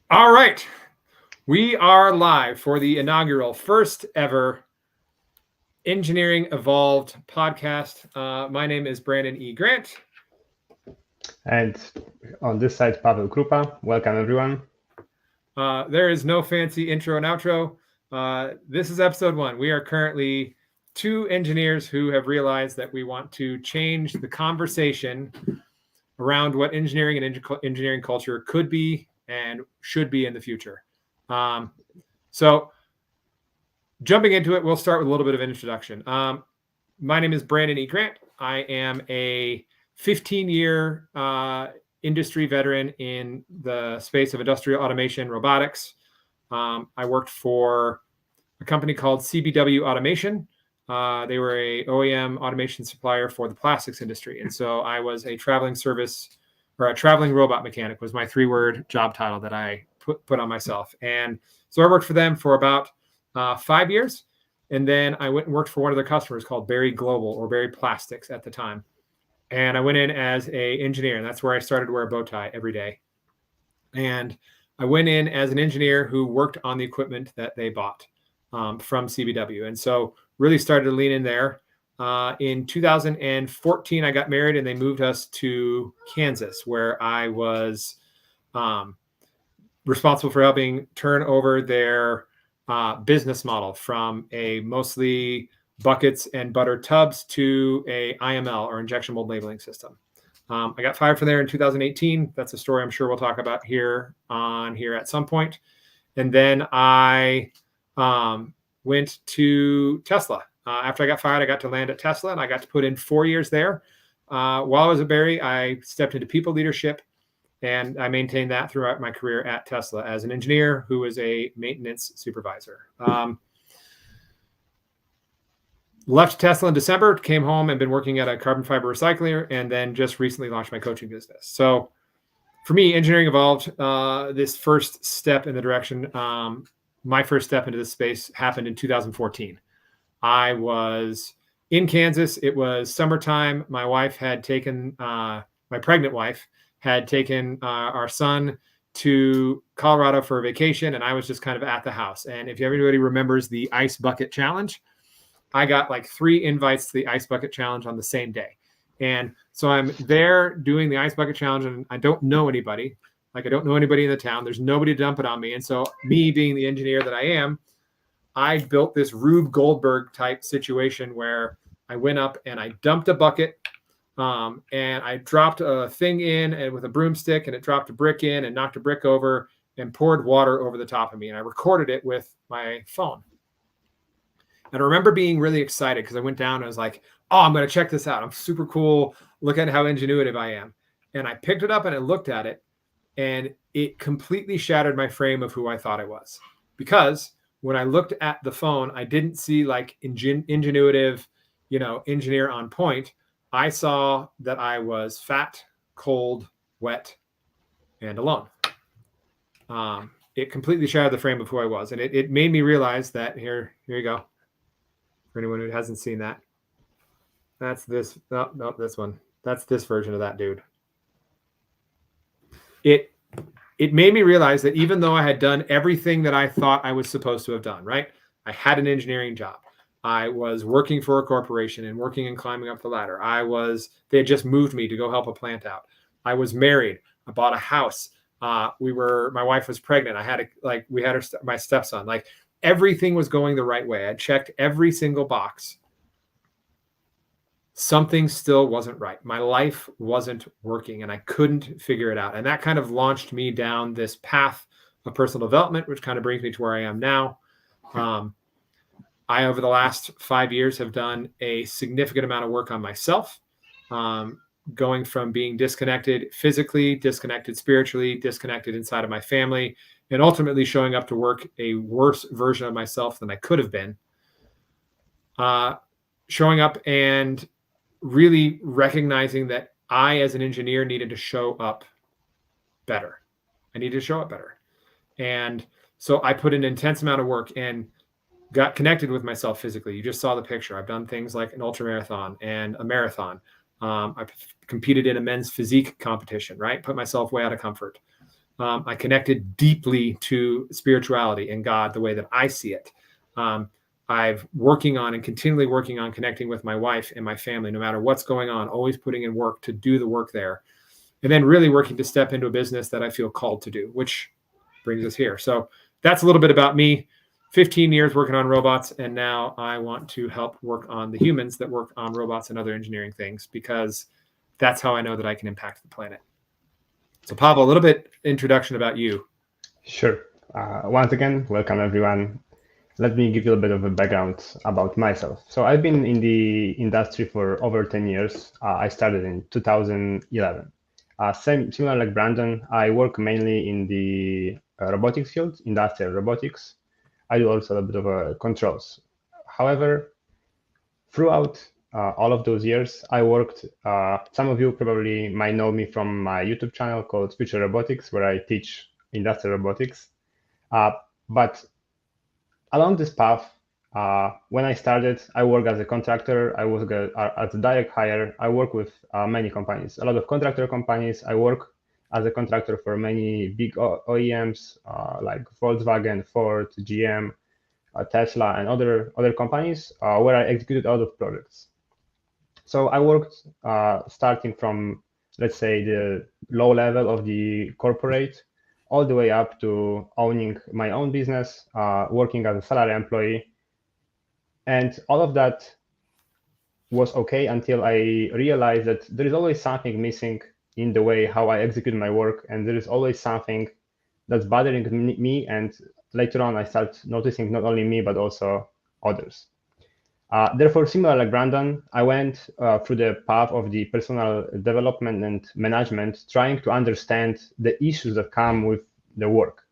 All right. We are live for the inaugural first ever Engineering Evolved podcast. My name is Brandon E. Grant. And on this side, Pavel Krupa. Welcome, everyone. There is no fancy intro and outro. This is episode 1. We are currently 2 engineers who have realized that we want to change the conversation around what engineering and engineering culture could be and should be in the future. So jumping into it, we'll start with a little bit of an introduction. My name is Brandon E. Grant. I am a 15-year industry veteran in the space of industrial automation robotics. I worked for a company called CBW Automation. They were a OEM automation supplier for the plastics industry. And so I was a traveling robot mechanic was my 3-word job title that I put on myself. And so I worked for them for about 5 years. And then I went and worked for one of their customers called Berry Global or Berry Plastics at the time. And I went in as an engineer, and that's where I started to wear a bow tie every day. And I went in as an engineer who worked on the equipment that they bought from CBW. And so really started to lean in there. In 2014, I got married and they moved us to Kansas, where I was responsible for helping turn over their business model from a mostly buckets and butter tubs to a IML or injection mold labeling system. I got fired from there in 2018. That's a story I'm sure we'll talk about here at some point. And then I went to Tesla. After I got fired, I got to land at Tesla, and I got to put in 4 years there. While I was at Berry, I stepped into people leadership, and I maintained that throughout my career at Tesla as an engineer who was a maintenance supervisor. Left Tesla in December, came home and been working at a carbon fiber recycler, and then just recently launched my coaching business. So for me, engineering evolved. This first step in the direction, my first step into this space happened in 2014. I was in Kansas. It was summertime. My wife had taken, my pregnant wife had taken our son to Colorado for a vacation, and I was just kind of at the house. And if everybody remembers the Ice Bucket Challenge, I got like 3 invites to the Ice Bucket Challenge on the same day. And so I'm there doing the Ice Bucket Challenge, and I don't know anybody. Like, I don't know anybody in the town. There's nobody to dump it on me. And so me being the engineer that I am, I built this Rube Goldberg type situation where I went up and I dumped a bucket, and I dropped a thing in and with a broomstick, and it dropped a brick in and knocked a brick over and poured water over the top of me. And I recorded it with my phone. And I remember being really excited because I went down and I was like, oh, I'm going to check this out. I'm super cool. Look at how ingenuitive I am. And I picked it up and I looked at it, and it completely shattered my frame of who I thought I was. Because when I looked at the phone, I didn't see like ingenuitive, engineer on point. I saw that I was fat, cold, wet, and alone. It completely shattered the frame of who I was. And it made me realize that here you go. For anyone who hasn't seen that, that's this. No, this one. That's this version of that dude. It made me realize that even though I had done everything that I thought I was supposed to have done, right? I had an engineering job. I was working for a corporation and working and climbing up the ladder. They had just moved me to go help a plant out. I was married. I bought a house. My wife was pregnant. We had my stepson. Like, everything was going the right way. I checked every single box. Something still wasn't right. My life wasn't working, and I couldn't figure it out. And that kind of launched me down this path of personal development, which kind of brings me to where I am now. I, over the last 5 years, have done a significant amount of work on myself, going from being disconnected physically, disconnected spiritually, disconnected inside of my family, and ultimately showing up to work a worse version of myself than I could have been. Showing up and really recognizing that I, as an engineer, needed to show up better. I needed to show up better. And so I put an intense amount of work and got connected with myself physically. You just saw the picture. I've done things like an ultra marathon and a marathon. I competed in a men's physique competition, right? Put myself way out of comfort. I connected deeply to spirituality and God the way that I see it. I've working on and continually working on connecting with my wife and my family, no matter what's going on, always putting in work to do the work there. And then really working to step into a business that I feel called to do, which brings us here. So that's a little bit about me. 15 years working on robots, and now I want to help work on the humans that work on robots and other engineering things, because that's how I know that I can impact the planet. So Pavel, a little bit introduction about you. Sure. Once again, welcome everyone. Let me give you a bit of a background about myself. So I've been in the industry for over 10 years. I started in 2011. Similar like Brandon, I work mainly in the robotics field, industrial robotics. I do also a bit of controls. However, throughout all of those years, I worked, some of you probably might know me from my YouTube channel called Future Robotics, where I teach industrial robotics. But along this path, when I started, I worked as a contractor. I was as a direct hire. I work with many companies, a lot of contractor companies. I work as a contractor for many big OEMs like Volkswagen, Ford, GM, Tesla, and other companies where I executed a lot of projects. So I worked starting from, let's say, the low level of the corporate all the way up to owning my own business, working as a salary employee. And all of that was okay until I realized that there is always something missing in the way how I execute my work. And there is always something that's bothering me. And later on, I start noticing not only me, but also others. Therefore, similar like Brandon, I went through the path of the personal development and management, trying to understand the issues that come with the work.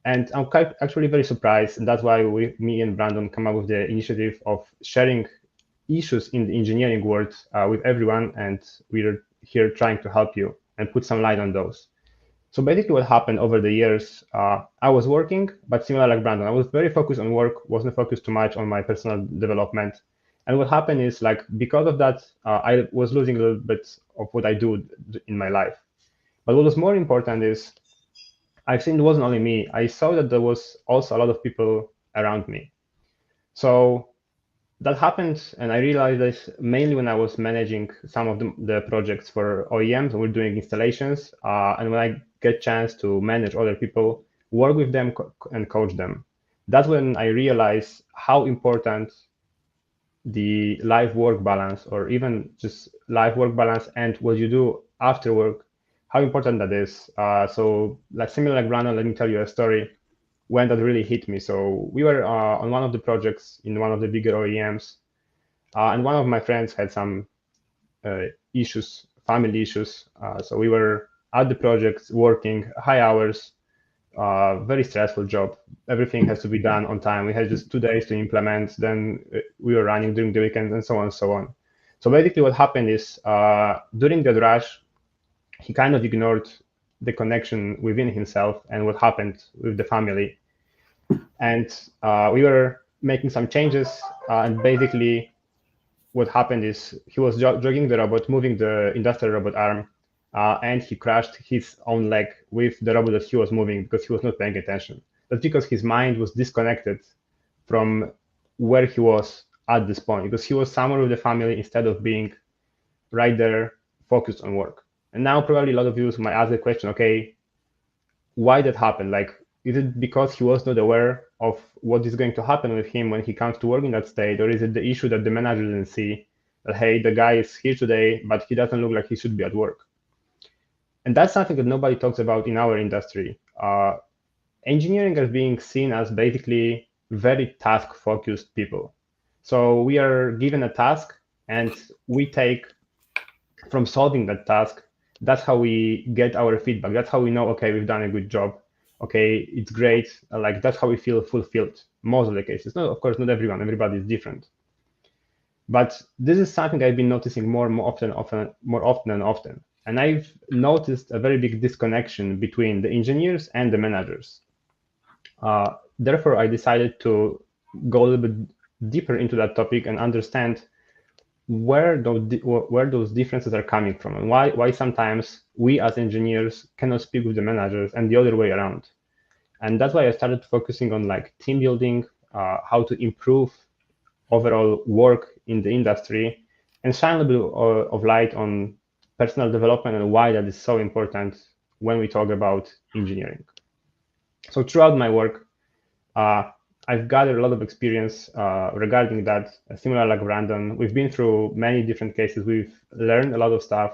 And I'm actually very surprised. And that's why me and Brandon come up with the initiative of sharing issues in the engineering world with everyone. And we're here trying to help you and put some light on those. So basically what happened over the years, I was working, but similar like Brandon, I was very focused on work, wasn't focused too much on my personal development. And what happened is like, because of that, I was losing a little bit of what I do in my life. But what was more important is I've seen it wasn't only me. I saw that there was also a lot of people around me. So that happened, and I realized this mainly when I was managing some of the projects for OEMs, and we're doing installations, and when I get chance to manage other people, work with them and coach them. That's when I realized how important the life-work balance, or even just life-work balance and what you do after work, how important that is. So like similar like Brandon, let me tell you a story when that really hit me. So we were on one of the projects in one of the bigger OEMs, and one of my friends had some issues, family issues. So we were at the project working high hours, very stressful job. Everything has to be done on time. We had just 2 days to implement. Then we were running during the weekend and so on and so on. So basically what happened is during that rush, he kind of ignored the connection within himself and what happened with the family. And we were making some changes, and basically what happened is he was jogging the robot, moving the industrial robot arm, and he crashed his own leg with the robot that he was moving because he was not paying attention. That's because his mind was disconnected from where he was at this point, because he was somewhere with the family instead of being right there focused on work. And now probably a lot of you might ask the question, okay, why that happened? Like, is it because he was not aware of what is going to happen with him when he comes to work in that state? Or is it the issue that the manager didn't see that, hey, the guy is here today, but he doesn't look like he should be at work? And that's something that nobody talks about in our industry. Engineering is being seen as basically very task-focused people. So we are given a task and we take from solving that task. That's how we get our feedback. That's how we know, okay, we've done a good job. Okay, it's great. Like that's how we feel fulfilled most of the cases. No, of course, not everyone. Everybody is different. But this is something I've been noticing more often and often. And I've noticed a very big disconnection between the engineers and the managers. Therefore, I decided to go a little bit deeper into that topic and understand where those differences are coming from, and why sometimes we as engineers cannot speak with the managers and the other way around. And that's why I started focusing on like team building, how to improve overall work in the industry, and shine a bit of light on personal development and why that is so important when we talk about engineering. So throughout my work, I've gathered a lot of experience regarding that. Similar like Brandon, we've been through many different cases. We've learned a lot of stuff,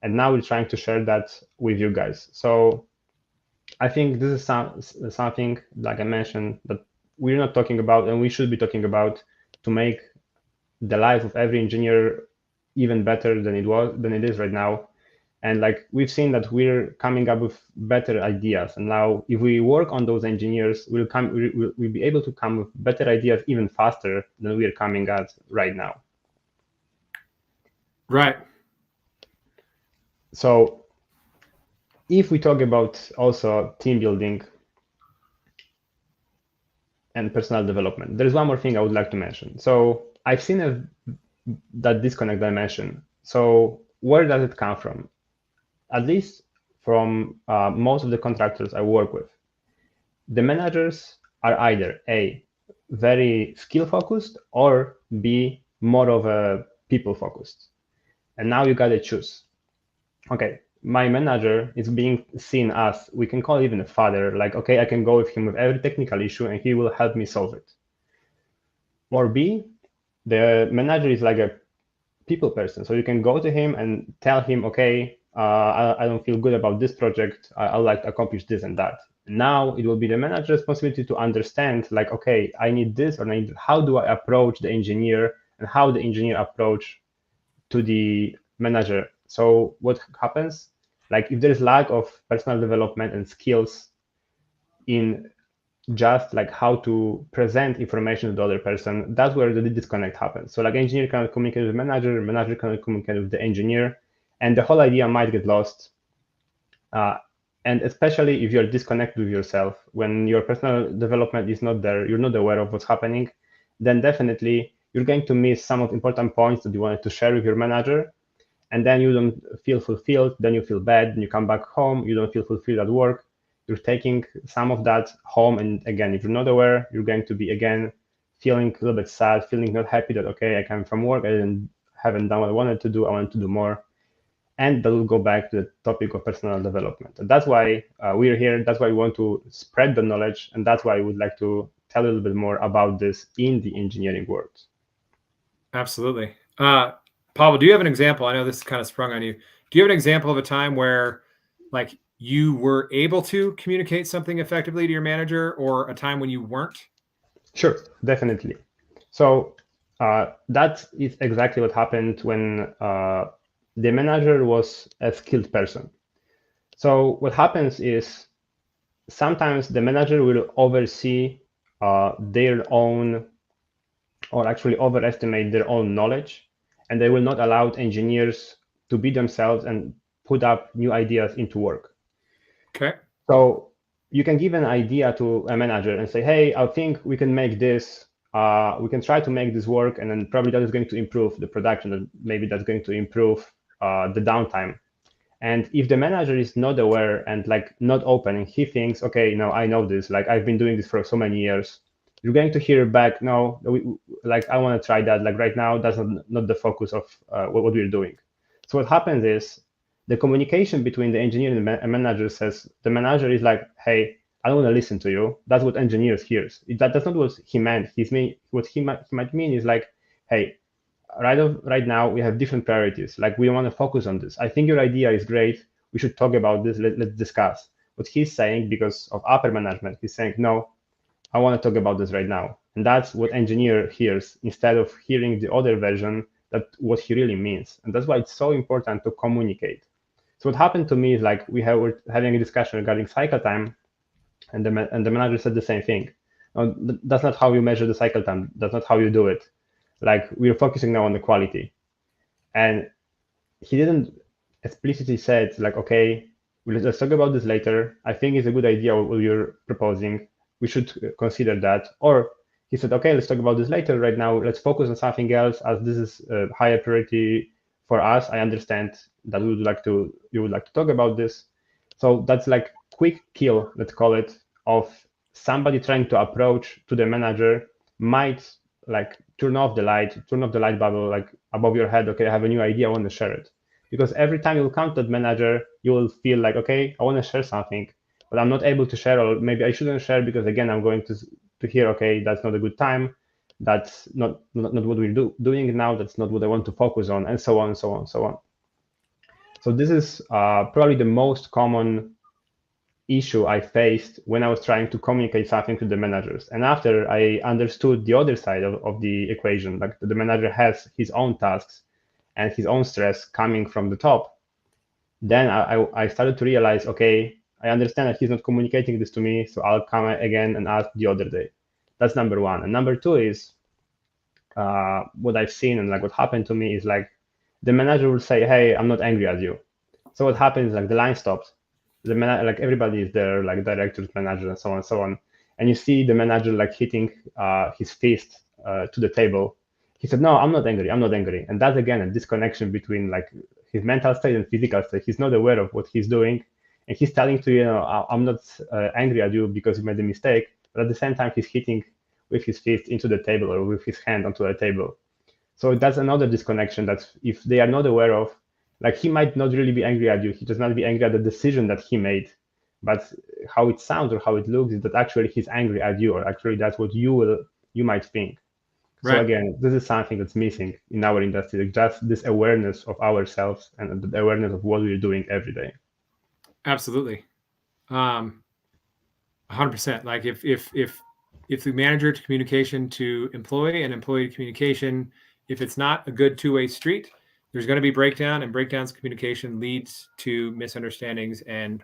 and now we're trying to share that with you guys. So I think this is something, like I mentioned, that we're not talking about, and we should be talking about to make the life of every engineer even better than it is right now. And like we've seen that we're coming up with better ideas, and now if we work on those engineers, we'll be able to come with better ideas even faster than we are coming at right now. Right. So if we talk about also team building and personal development, there's one more thing I would like to mention. So I've seen that disconnect I mentioned. So where does it come from? At least from most of the contractors I work with, the managers are either A, very skill focused, or B, more of a people focused. And now you gotta choose. Okay, my manager is being seen as, we can call it even a father, like, okay, I can go with him with every technical issue and he will help me solve it. Or B, the manager is like a people person. So you can go to him and tell him, okay, I don't feel good about this project. I'd like to accomplish this and that. Now it will be the manager's responsibility to understand, like, okay, I need this, or how do I approach the engineer, and how the engineer approach to the manager. So what happens, like if there is lack of personal development and skills in just like how to present information to the other person, that's where the disconnect happens. So like engineer cannot communicate with the manager, manager cannot communicate with the engineer, and the whole idea might get lost. And especially if you're disconnected with yourself, when your personal development is not there, you're not aware of what's happening, then definitely you're going to miss some of important points that you wanted to share with your manager. And then you don't feel fulfilled, then you feel bad, then you come back home, you don't feel fulfilled at work. You're taking some of that home, and again, if you're not aware, you're going to be again feeling a little bit sad, feeling not happy that, okay, I came from work, haven't done what I wanted to do, I wanted to do more. And that will go back to the topic of personal development. And that's why we're here. That's why we want to spread the knowledge. And that's why we would like to tell a little bit more about this in the engineering world. Absolutely. Pavel, do you have an example? I know this is kind of sprung on you. Do you have an example of a time where like you were able to communicate something effectively to your manager, or a time when you weren't? Sure, definitely. So that is exactly what happened when the manager was a skilled person. So what happens is sometimes the manager will oversee their own, or actually overestimate their own knowledge, and they will not allow engineers to be themselves and put up new ideas into work. Okay. So you can give an idea to a manager and say, hey, I think we can make this, we can try to make this work, and then probably that is going to improve the production, and maybe that's going to improve the downtime. And if the manager is not aware and like not open, and he thinks, okay, no, I know this, like I've been doing this for so many years, you're going to hear back, no, like I want to try that. Like right now, that's not the focus of what we're doing. So what happens is the communication between the engineer and the manager says, the manager is like, hey, I don't want to listen to you. That's what engineers hears. That's not what he meant. What he might mean is like, hey, right now we have different priorities. Like we want to focus on this. I think your idea is great. We should talk about this. Let's discuss. What he's saying, because of upper management, he's saying, no, I want to talk about this right now. And that's what engineer hears, instead of hearing the other version, that what he really means. And that's why it's so important to communicate. So what happened to me is like we're having a discussion regarding cycle time, and the manager said the same thing. No, that's not how you measure the cycle time. That's not how you do it. Like we're focusing now on the quality. And he didn't explicitly said like, okay, let's talk about this later. I think it's a good idea what you're proposing. We should consider that. Or he said, okay, let's talk about this later. Right now, let's focus on something else, as this is a higher priority for us. I understand that you would like to talk about this. So that's like quick kill, let's call it, of somebody trying to approach to the manager, might like turn off the light bubble like above your head. Okay, I have a new idea, I want to share it. Because every time you come to that manager, you will feel like, okay, I want to share something, but I'm not able to share, or maybe I shouldn't share because again, I'm going to hear, okay, that's not a good time, that's not what we're doing now, that's not what I want to focus on, and so on and so on and so on. So this is probably the most common issue I faced when I was trying to communicate something to the managers. And after I understood the other side of the equation, like the manager has his own tasks and his own stress coming from the top, then I started to realize, okay, I understand that he's not communicating this to me, so I'll come again and ask the other day. That's number one. And number two is what I've seen and like what happened to me is like the manager will say, hey, I'm not angry at you. So what happens, like the line stops. The like everybody is there, like directors, managers, and so on and so on. And you see the manager like hitting his fist to the table. He said, no, I'm not angry. I'm not angry. And that's again a disconnection between like his mental state and physical state. He's not aware of what he's doing. And he's telling to you, I'm not angry at you because you made a mistake. But at the same time, he's hitting with his fist into the table or with his hand onto the table. So that's another disconnection that if they are not aware of, like he might not really be angry at you. He does not be angry at the decision that he made, but how it sounds or how it looks is that actually he's angry at you, or actually that's what you might think. Right. So again, this is something that's missing in our industry, like just this awareness of ourselves and the awareness of what we're doing every day. Absolutely. 100%. Like if the manager to communication to employee and employee to communication, if it's not a good two-way street, there's going to be breakdown, and breakdowns communication leads to misunderstandings and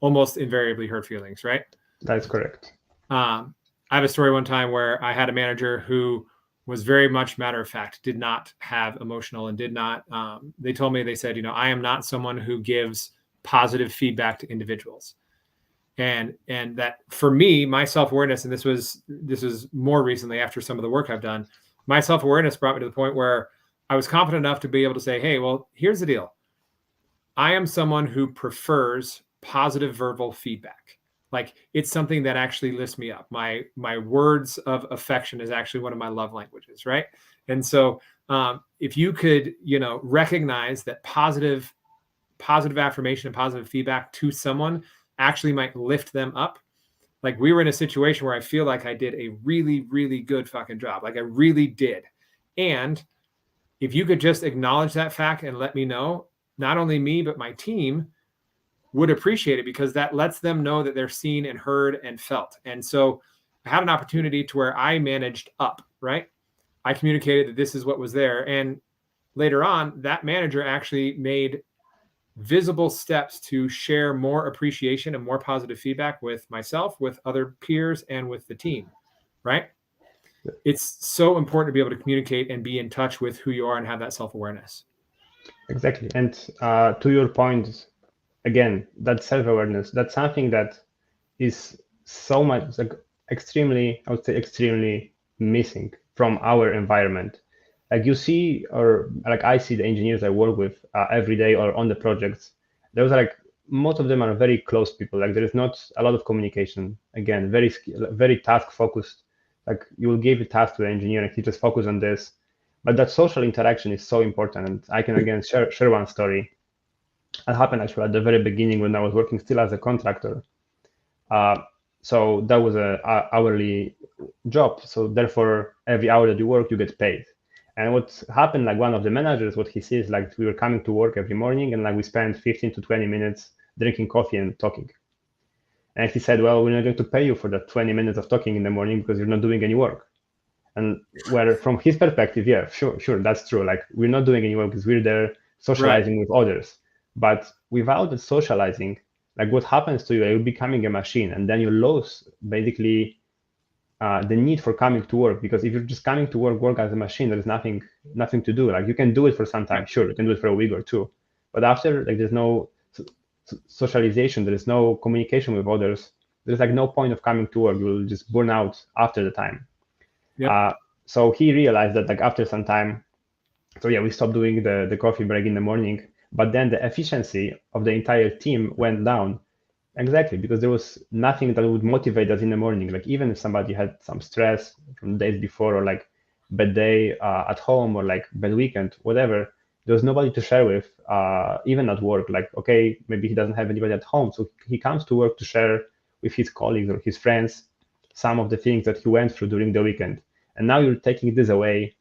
almost invariably hurt feelings, right? That's correct. I have a story one time where I had a manager who was very much matter of fact, did not have emotional, and did not, they told me, they said, I am not someone who gives positive feedback to individuals. And that for me, my self-awareness, and this was more recently after some of the work I've done, my self-awareness brought me to the point where I was confident enough to be able to say, hey, well, here's the deal. I am someone who prefers positive verbal feedback. Like it's something that actually lifts me up. My words of affection is actually one of my love languages, right? And so if you could, recognize that positive affirmation and positive feedback to someone actually might lift them up. Like we were in a situation where I feel like I did a really, really good fucking job. Like I really did. And if you could just acknowledge that fact and let me know, not only me, but my team would appreciate it, because that lets them know that they're seen and heard and felt. And so I had an opportunity to where I managed up, right? I communicated that this is what was there. And later on, that manager actually made visible steps to share more appreciation and more positive feedback with myself, with other peers, and with the team, right? It's so important to be able to communicate and be in touch with who you are and have that self-awareness. Exactly. And to your point, again, that self-awareness, that's something that is so much, like extremely missing from our environment. Like you see, or like I see the engineers I work with every day or on the projects, there's like, most of them are very close people. Like there is not a lot of communication. Again, very task focused. Like you will give a task to the engineer and he just focus on this. But that social interaction is so important. And I can again share one story. That happened actually at the very beginning when I was working still as a contractor. So that was a hourly job. So therefore, every hour that you work, you get paid. And what happened, like one of the managers, what he sees, like we were coming to work every morning and like we spent 15 to 20 minutes drinking coffee and talking. And he said, well, we're not going to pay you for that 20 minutes of talking in the morning because you're not doing any work. And where from his perspective, yeah, sure, that's true. Like we're not doing any work because we're there socializing with others. But without the socializing, like what happens to you, you're becoming a machine, and then you lose basically the need for coming to work. Because if you're just coming to work as a machine, there's nothing to do. Like you can do it for some time, sure, you can do it for a week or two, but after, like there's no socialization, there is no communication with others, there's like no point of coming to work. You will just burn out after the time. Yep. So he realized that like after some time, so yeah, we stopped doing the coffee break in the morning, but then the efficiency of the entire team went down. Exactly, because there was nothing that would motivate us in the morning. Like even if somebody had some stress from the days before, or like bad day at home, or like bad weekend, whatever, there was nobody to share with, even at work. Like, okay, maybe he doesn't have anybody at home, so he comes to work to share with his colleagues or his friends some of the things that he went through during the weekend. And now you're taking this away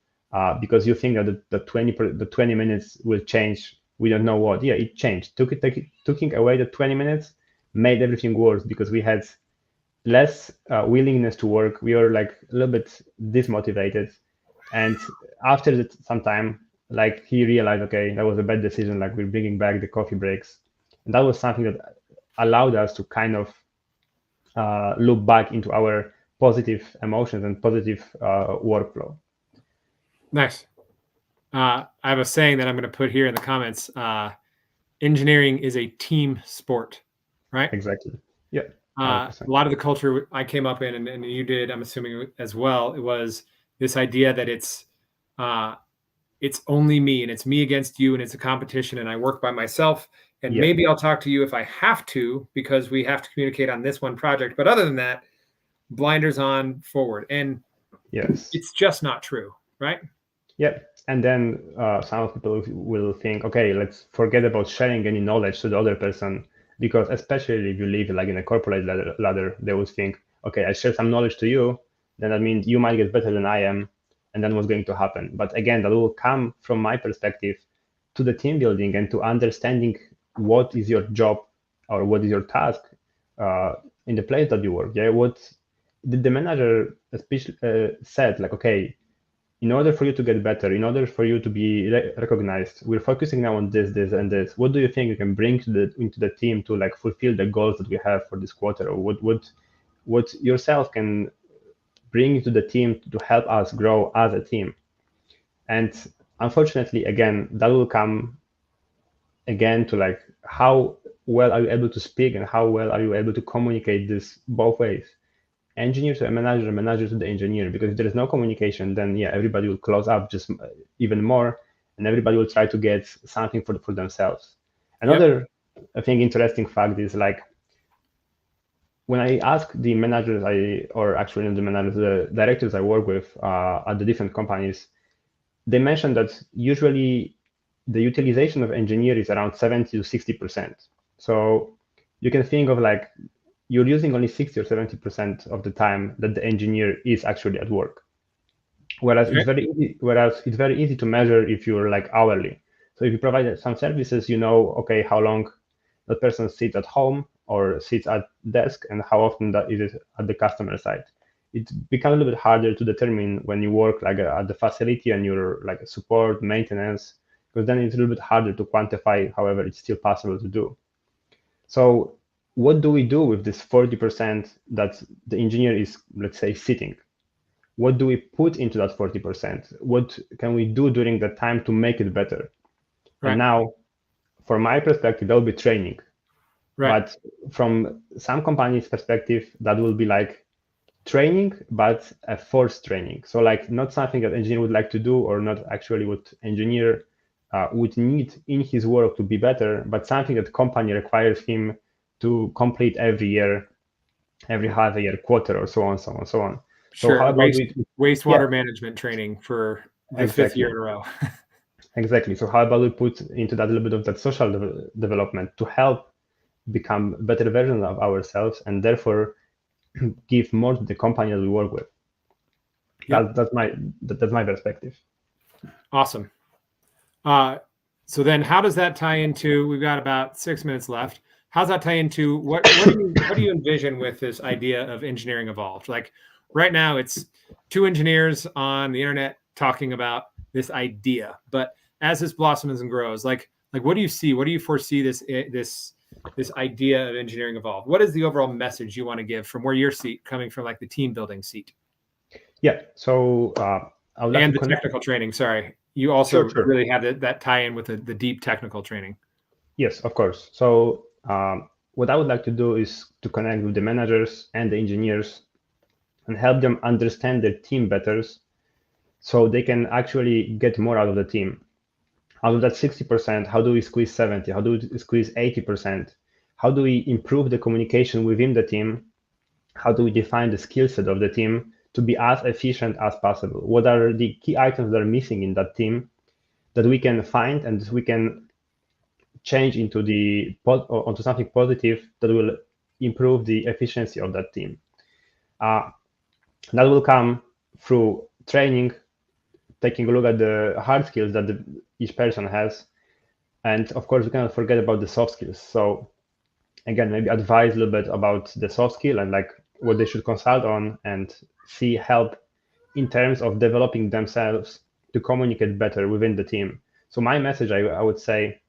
because you think that the 20 minutes will change. We don't know what. Yeah, it changed. Taking away the 20 minutes made everything worse because we had less willingness to work. We were like a little bit dismotivated. And after some time, like he realized, okay, that was a bad decision. Like we're bringing back the coffee breaks. And that was something that allowed us to kind of look back into our positive emotions and positive workflow. Nice. I have a saying that I'm going to put here in the comments. Engineering is a team sport, right? Exactly. Yeah. A 100%. lot of the culture I came up in, and you did, I'm assuming as well, it was this idea that it's only me and it's me against you and it's a competition and I work by myself and Yeah. maybe I'll talk to you if I have to because we have to communicate on this one project. But other than that, blinders on forward. And Yes. it's just not true, right? Yeah. And then some people will think, okay, let's forget about sharing any knowledge to the other person, because especially if you live like in a corporate ladder, they would think, okay, I share some knowledge to you, then that means you might get better than I am, and then what's going to happen? But again, that will come from my perspective to the team building and to understanding what is your job or what is your task in the place that you work. Yeah, what did the manager especially said, like, okay, in order for you to get better, in order for you to be recognized, we're focusing now on this, and this. What do you think you can bring into the team to like fulfill the goals that we have for this quarter, or what yourself can bring to the team to help us grow as a team? And unfortunately, again, that will come again to like how well are you able to speak and how well are you able to communicate this both ways, engineer to a manager, manager to the engineer. Because if there is no communication, then yeah, everybody will close up just even more, and everybody will try to get something for themselves. Another, I think, interesting fact is like when I ask the managers, or actually not the managers, the directors I work with at the different companies, they mentioned that usually the utilization of engineer is around 70 to 60%. So you can think of like you're using only 60 or 70% of the time that the engineer is actually at work. Whereas it's very easy to measure if you're like hourly. So if you provide some services, you know, okay, how long that person sits at home or sits at desk and how often that is at the customer side. It becomes a little bit harder to determine when you work like at the facility and you're like support, maintenance, because then it's a little bit harder to quantify. However, it's still possible to do. So what do we do with this 40% that the engineer is, let's say, sitting? What do we put into that 40%? What can we do during that time to make it better? Right. And now, from my perspective, that will be training. Right. But from some companies' perspective, that will be like training, but a forced training. So like not something that engineer would like to do, or not actually what engineer would need in his work to be better, but something that company requires him to complete every year, every half a year, quarter, or so on, so on, so on. Sure. So how about wastewater management training for the fifth year in a row? Exactly. So how about we put into that a little bit of that social development to help become better versions of ourselves, and therefore give more to the company that we work with. Yep. That's my perspective. Awesome. So then how does that tie into, we've got about 6 minutes left. How's that tie into what do you envision with this idea of engineering evolved? Like right now it's two engineers on the internet talking about this idea, but as this blossoms and grows, like what do you see? What do you foresee this idea of engineering evolved? What is the overall message you want to give from where your seat, coming from like the team building seat? Yeah. So I would like and to the technical training. Sorry, you also really have that tie-in with the deep technical training. Yes, of course. So what I would like to do is to connect with the managers and the engineers and help them understand their team better so they can actually get more out of the team. Out of that 60%, how do we squeeze 70? How do we squeeze 80%? How do we improve the communication within the team? How do we define the skill set of the team to be as efficient as possible? What are the key items that are missing in that team that we can find and we can change onto something positive that will improve the efficiency of that team? That will come through training, taking a look at the hard skills that each person has. And of course, we cannot forget about the soft skills. So again, maybe advise a little bit about the soft skill and like what they should consult on and see help in terms of developing themselves to communicate better within the team. So my message, I would say,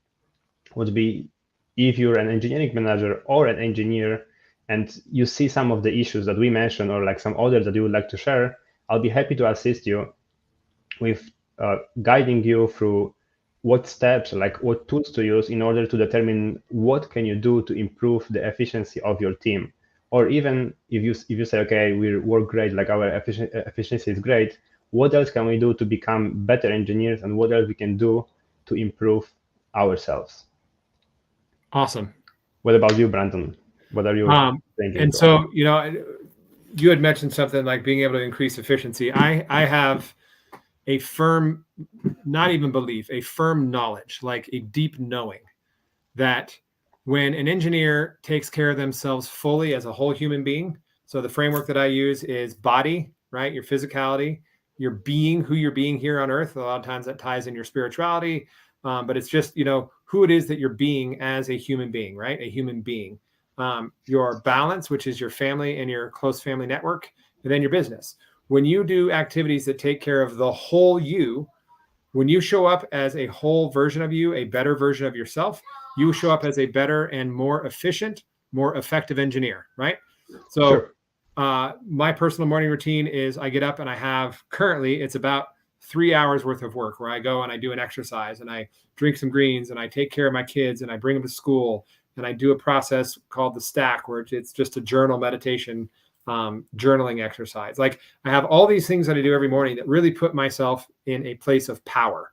would be if you're an engineering manager or an engineer and you see some of the issues that we mentioned or like some others that you would like to share, I'll be happy to assist you with guiding you through what steps, like what tools to use in order to determine what can you do to improve the efficiency of your team. Or even if you say, okay, we work great, like our efficiency is great, what else can we do to become better engineers and what else we can do to improve ourselves? Awesome. What about you, Brandon? What are you thinking? And so, you had mentioned something like being able to increase efficiency. I have a firm, not even belief, a firm knowledge, like a deep knowing that when an engineer takes care of themselves fully as a whole human being, so the framework that I use is body, right? Your physicality, your being, who you're being here on earth. A lot of times that ties in your spirituality, but it's just, who it is that you're being as a human being, right? A human being. Your balance, which is your family and your close family network, and then your business. When you do activities that take care of the whole you, when you show up as a whole version of you, a better version of yourself, you show up as a better and more efficient, more effective engineer, right? So sure. My personal morning routine is I get up and I have currently, it's about 3 hours worth of work where I go and I do an exercise and I drink some greens and I take care of my kids and I bring them to school and I do a process called the stack where it's just a journal meditation, journaling exercise. Like I have all these things that I do every morning that really put myself in a place of power,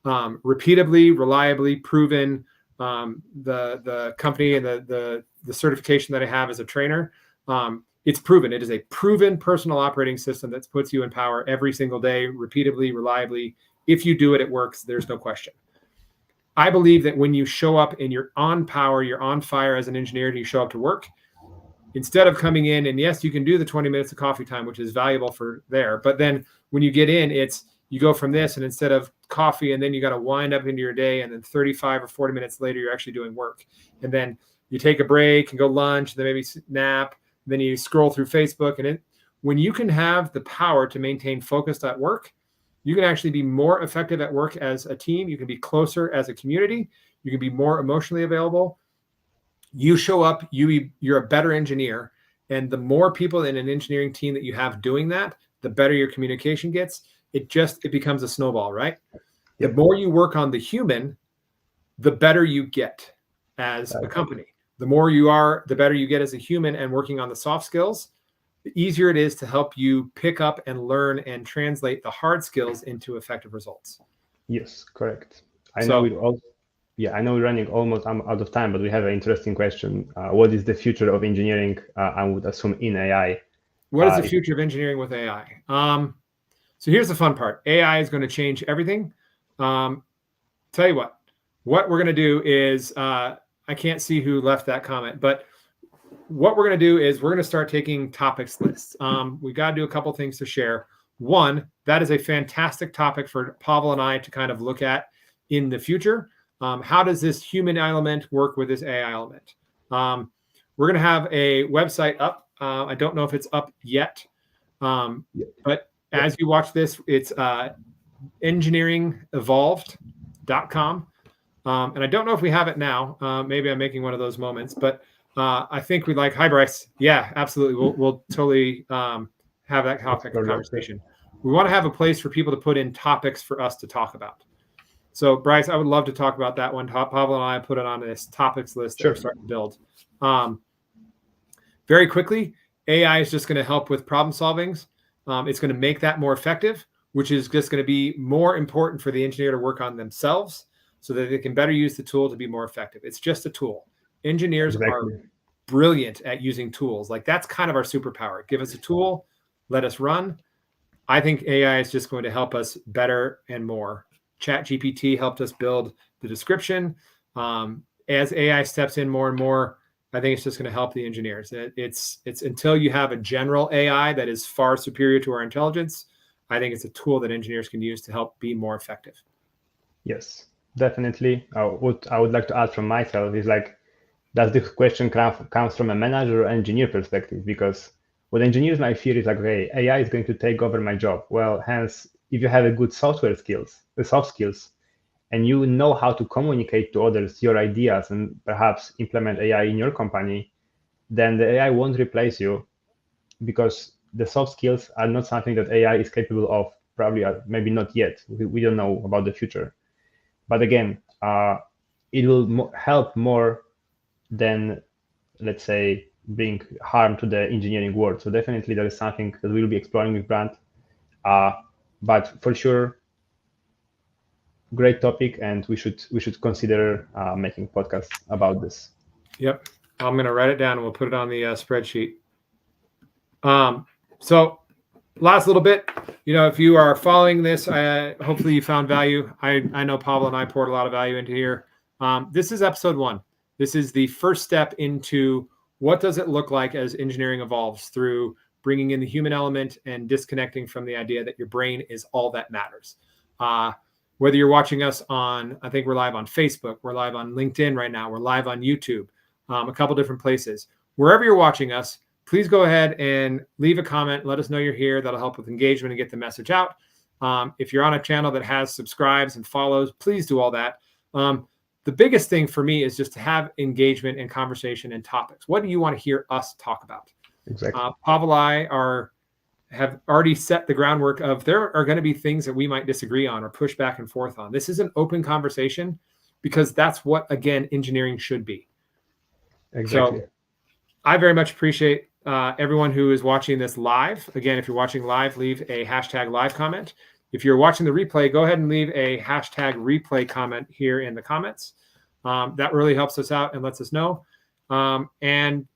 repeatedly, reliably proven. The company and the certification that I have as a trainer, it's proven. It is a proven personal operating system that puts you in power every single day, repeatedly, reliably. If you do it, it works. There's no question. I believe that when you show up and you're on power, you're on fire as an engineer, and you show up to work, instead of coming in and yes, you can do the 20 minutes of coffee time, which is valuable for there. But then when you get in, you go from this and instead of coffee and then you got to wind up into your day. And then 35 or 40 minutes later, you're actually doing work. And then you take a break and go lunch, and then maybe nap. Then you scroll through Facebook. And when you can have the power to maintain focus at work, you can actually be more effective at work as a team. You can be closer as a community. You can be more emotionally available. You show up, you're a better engineer. And the more people in an engineering team that you have doing that, the better your communication gets. It becomes a snowball, right? Yep. The more you work on the human, the better you get as a company. The more you are, the better you get as a human and working on the soft skills, the easier it is to help you pick up and learn and translate the hard skills into effective results. Yes, correct. I know we're running almost out of time, but we have an interesting question. What is the future of engineering? I would assume in AI. What is the future of engineering with AI? So here's the fun part. AI is going to change everything. Tell you what we're going to do is, I can't see who left that comment, but what we're going to do is we're going to start taking topics lists. We got to do a couple things to share. One, that is a fantastic topic for Pavel and I to kind of look at in the future. How does this human element work with this AI element? We're going to have a website up. I don't know if it's up yet, but as you watch this, it's engineeringevolved.com. And I don't know if we have it now. Maybe I'm making one of those moments, but I think we'd like, hi, Bryce. Yeah, absolutely. We'll totally have that topic of conversation. We want to have a place for people to put in topics for us to talk about. So, Bryce, I would love to talk about that one. Pavel and I put it on this topics list that we're starting to build. Very quickly, AI is just going to help with problem solvings. It's going to make that more effective, which is just going to be more important for the engineer to work on themselves so that they can better use the tool to be more effective. It's just a tool. Engineers are brilliant at using tools. Like, that's kind of our superpower. Give us a tool, let us run. I think AI is just going to help us better and more. ChatGPT helped us build the description. As AI steps in more and more, I think it's just going to help the engineers. It's until you have a general AI that is far superior to our intelligence, I think it's a tool that engineers can use to help be more effective. Yes, definitely. What I would like to add from myself is, like, does this question comes from a manager or engineer perspective? Because what engineers might fear is like, okay, AI is going to take over my job. Well, hence, if you have a good software skills, the soft skills, and you know how to communicate to others your ideas and perhaps implement AI in your company, then the AI won't replace you, because the soft skills are not something that AI is capable of, probably, maybe not yet. We don't know about the future. But again, it will help more than, let's say, bring harm to the engineering world. So definitely that is something that we'll be exploring with Brant. But for sure, great topic, and we should consider making podcasts about this. Yep, I'm going to write it down and we'll put it on the spreadsheet. So last little bit, if you are following this, hopefully you found value. I know Pavel and I poured a lot of value into here. This is episode 1. This is the first step into what does it look like as engineering evolves through bringing in the human element and disconnecting from the idea that your brain is all that matters. Whether you're watching us on, I think we're live on Facebook, we're live on LinkedIn right now, we're live on YouTube, a couple different places. Wherever you're watching us, please go ahead and leave a comment. Let us know you're here. That'll help with engagement and get the message out. If you're on a channel that has subscribes and follows, please do all that. The biggest thing for me is just to have engagement and conversation and topics. What do you want to hear us talk about? Exactly. Pavel and I have already set the groundwork of there are going to be things that we might disagree on or push back and forth on. This is an open conversation because that's what, again, engineering should be. Exactly. So I very much appreciate everyone who is watching this live. Again, if you're watching live, leave a hashtag live comment. If you're watching the replay, go ahead and leave a hashtag replay comment here in the comments. That really helps us out and lets us know. And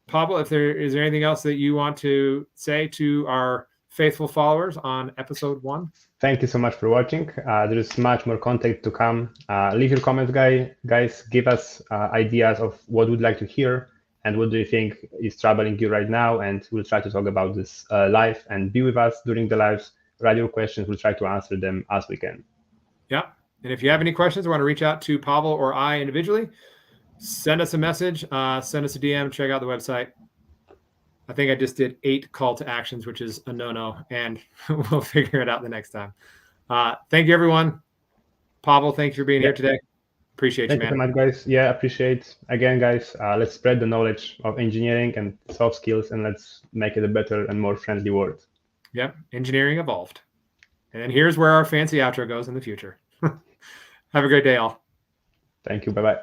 Pavel, is there anything else that you want to say to our faithful followers on episode 1? Thank you so much for watching. There is much more content to come. Leave your comments, guys. Give us ideas of what would like to hear and what do you think is troubling you right now. And we'll try to talk about this live and be with us during the lives. Write your questions. We'll try to answer them as we can. Yeah. And if you have any questions or want to reach out to Pavel or I individually, send us a message, send us a DM, check out the website. I think I just did 8 call to actions, which is a no-no, and we'll figure it out the next time. Thank you, everyone. Pavel, thanks for being here today. Appreciate you, man. Thank you so much, guys. Yeah, appreciate. Again, guys, let's spread the knowledge of engineering and soft skills, and let's make it a better and more friendly world. Yep, engineering evolved. And here's where our fancy outro goes in the future. Have a great day, all. Thank you. Bye-bye.